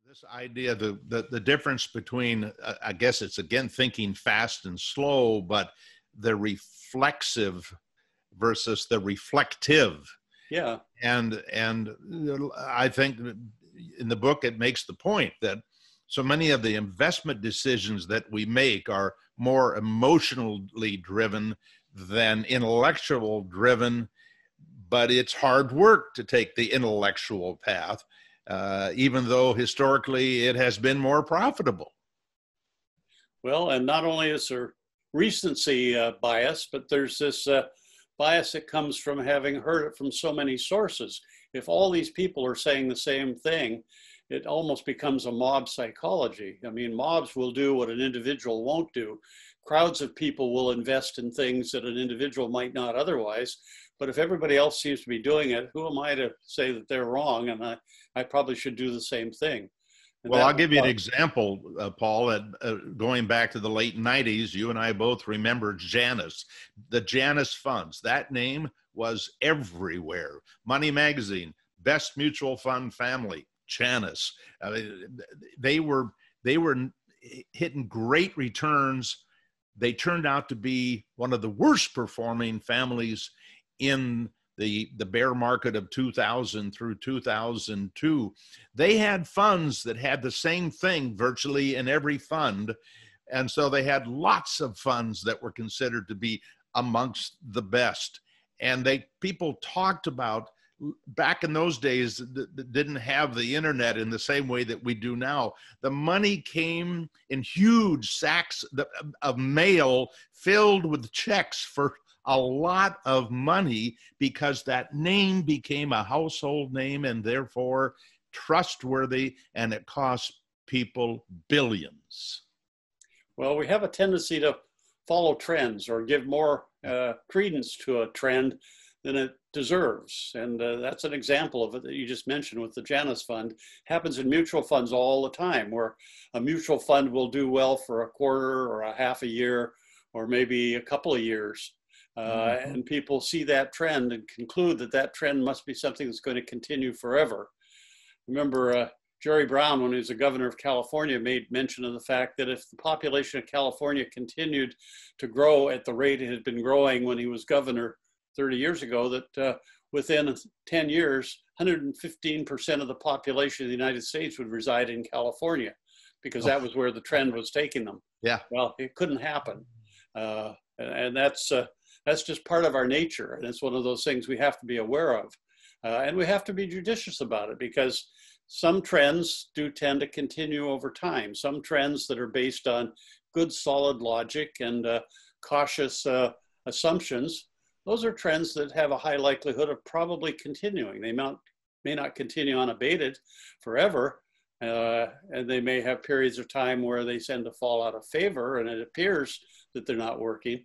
This idea, the difference between, I guess it's again thinking fast and slow, but the reflexive versus the reflective. Yeah. And I think in the book it makes the point that so many of the investment decisions that we make are more emotionally driven than intellectual driven, but it's hard work to take the intellectual path, even though historically it has been more profitable. Well, and not only is there recency bias, but there's this bias that comes from having heard it from so many sources. If all these people are saying the same thing, it almost becomes a mob psychology. I mean, mobs will do what an individual won't do. Crowds of people will invest in things that an individual might not otherwise. But if everybody else seems to be doing it, who am I to say that they're wrong? And I probably should do the same thing. And well, I'll give you an example, Paul. Going back to the late 90s, you and I both remember Janus, the Janus funds. That name was everywhere. Money Magazine, best mutual fund family, Janus. They were hitting great returns. They turned out to be one of the worst performing families in the bear market of 2000 through 2002. They had funds that had the same thing virtually in every fund. And so they had lots of funds that were considered to be amongst the best. And people talked about, back in those days, that didn't have the internet in the same way that we do now. The money came in huge sacks of mail filled with checks for a lot of money, because that name became a household name and therefore trustworthy, and it cost people billions. Well, we have a tendency to follow trends or give more credence to a trend than it deserves. And that's an example of it that you just mentioned with the Janus Fund. Happens in mutual funds all the time, where a mutual fund will do well for a quarter or a half a year or maybe a couple of years. And people see that trend and conclude that that trend must be something that's going to continue forever. Remember, Jerry Brown, when he was the governor of California, made mention of the fact that if the population of California continued to grow at the rate it had been growing when he was governor 30 years ago, that within 10 years, 115% of the population of the United States would reside in California, because that was where the trend was taking them. Yeah. Well, it couldn't happen. And that's just part of our nature. And it's one of those things we have to be aware of. And we have to be judicious about it, because some trends do tend to continue over time. Some trends that are based on good, solid logic and cautious assumptions, those are trends that have a high likelihood of probably continuing. They may not continue unabated forever, and they may have periods of time where they tend to fall out of favor and it appears that they're not working.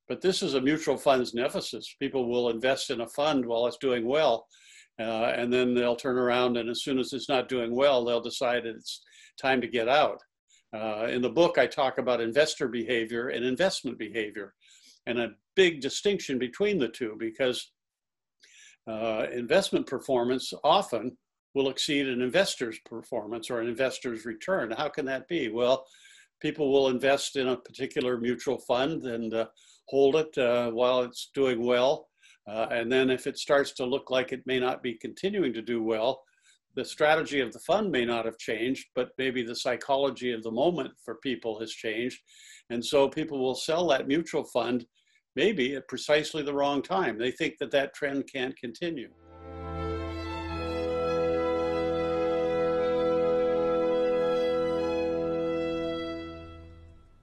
But this is a mutual funds nemesis. People will invest in a fund while it's doing well, and then they'll turn around, and as soon as it's not doing well, they'll decide it's time to get out. In the book, I talk about investor behavior and investment behavior, and a big distinction between the two, because investment performance often will exceed an investor's performance or an investor's return. How can that be? Well, people will invest in a particular mutual fund and hold it while it's doing well. And then if it starts to look like it may not be continuing to do well, the strategy of the fund may not have changed, but maybe the psychology of the moment for people has changed. And so people will sell that mutual fund maybe at precisely the wrong time. They think that that trend can't continue.